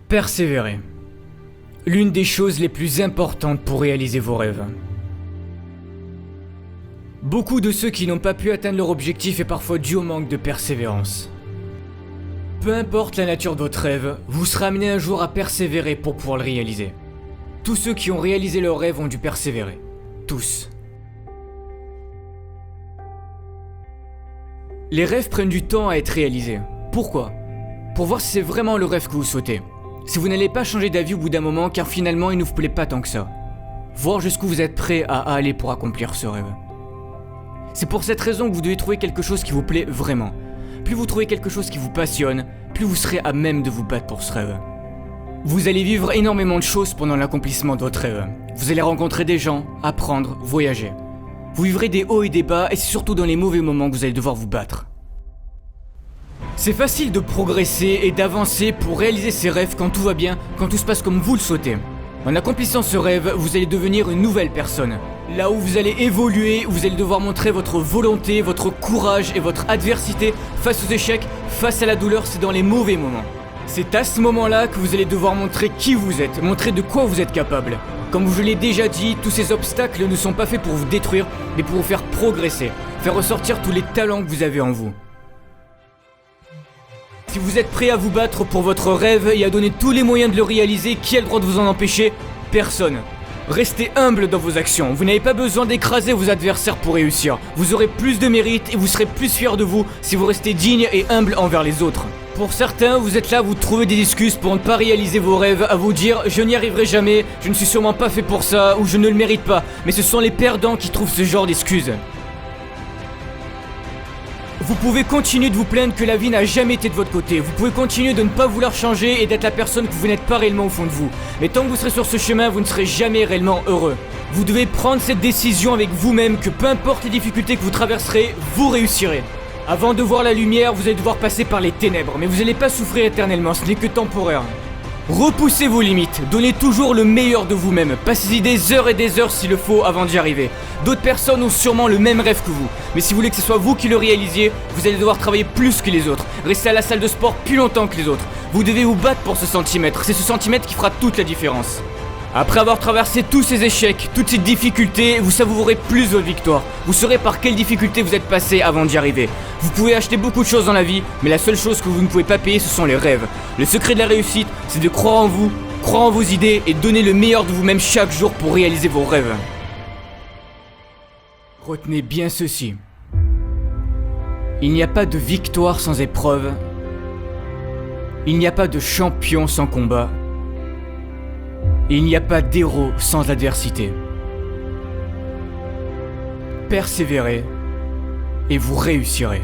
Persévérer. L'une des choses les plus importantes pour réaliser vos rêves. Beaucoup de ceux qui n'ont pas pu atteindre leur objectif est parfois dû au manque de persévérance. Peu importe la nature de votre rêve, vous serez amené un jour à persévérer pour pouvoir le réaliser. Tous ceux qui ont réalisé leur rêve ont dû persévérer. Tous. Les rêves prennent du temps à être réalisés. Pourquoi ? Pour voir si c'est vraiment le rêve que vous souhaitez. Si vous n'allez pas changer d'avis au bout d'un moment car finalement il ne vous plaît pas tant que ça. Voir jusqu'où vous êtes prêt à aller pour accomplir ce rêve. C'est pour cette raison que vous devez trouver quelque chose qui vous plaît vraiment. Plus vous trouvez quelque chose qui vous passionne, plus vous serez à même de vous battre pour ce rêve. Vous allez vivre énormément de choses pendant l'accomplissement de votre rêve. Vous allez rencontrer des gens, apprendre, voyager. Vous vivrez des hauts et des bas et c'est surtout dans les mauvais moments que vous allez devoir vous battre. C'est facile de progresser et d'avancer pour réaliser ses rêves quand tout va bien, quand tout se passe comme vous le souhaitez. En accomplissant ce rêve, vous allez devenir une nouvelle personne. Là où vous allez évoluer, vous allez devoir montrer votre volonté, votre courage et votre adversité face aux échecs, face à la douleur, c'est dans les mauvais moments. C'est à ce moment-là que vous allez devoir montrer qui vous êtes, montrer de quoi vous êtes capable. Comme je l'ai déjà dit, tous ces obstacles ne sont pas faits pour vous détruire, mais pour vous faire progresser, faire ressortir tous les talents que vous avez en vous. Si vous êtes prêt à vous battre pour votre rêve et à donner tous les moyens de le réaliser, qui a le droit de vous en empêcher ? Personne. Restez humble dans vos actions, vous n'avez pas besoin d'écraser vos adversaires pour réussir. Vous aurez plus de mérite et vous serez plus fiers de vous si vous restez digne et humble envers les autres. Pour certains, vous êtes là, vous trouvez des excuses pour ne pas réaliser vos rêves, à vous dire « je n'y arriverai jamais, je ne suis sûrement pas fait pour ça » ou « je ne le mérite pas ». Mais ce sont les perdants qui trouvent ce genre d'excuses. Vous pouvez continuer de vous plaindre que la vie n'a jamais été de votre côté. Vous pouvez continuer de ne pas vouloir changer et d'être la personne que vous n'êtes pas réellement au fond de vous. Mais tant que vous serez sur ce chemin, vous ne serez jamais réellement heureux. Vous devez prendre cette décision avec vous-même que peu importe les difficultés que vous traverserez, vous réussirez. Avant de voir la lumière, vous allez devoir passer par les ténèbres, mais vous n'allez pas souffrir éternellement, ce n'est que temporaire. Repoussez vos limites, donnez toujours le meilleur de vous-même, passez-y des heures et des heures s'il le faut avant d'y arriver. D'autres personnes ont sûrement le même rêve que vous, mais si vous voulez que ce soit vous qui le réalisiez, vous allez devoir travailler plus que les autres, rester à la salle de sport plus longtemps que les autres. Vous devez vous battre pour ce centimètre, c'est ce centimètre qui fera toute la différence. Après avoir traversé tous ces échecs, toutes ces difficultés, vous savourerez plus votre victoire. Vous saurez par quelles difficultés vous êtes passé avant d'y arriver. Vous pouvez acheter beaucoup de choses dans la vie, mais la seule chose que vous ne pouvez pas payer, ce sont les rêves. Le secret de la réussite, c'est de croire en vous, croire en vos idées et donner le meilleur de vous-même chaque jour pour réaliser vos rêves. Retenez bien ceci. Il n'y a pas de victoire sans épreuve. Il n'y a pas de champion sans combat. Il n'y a pas d'héros sans adversité. Persévérez et vous réussirez.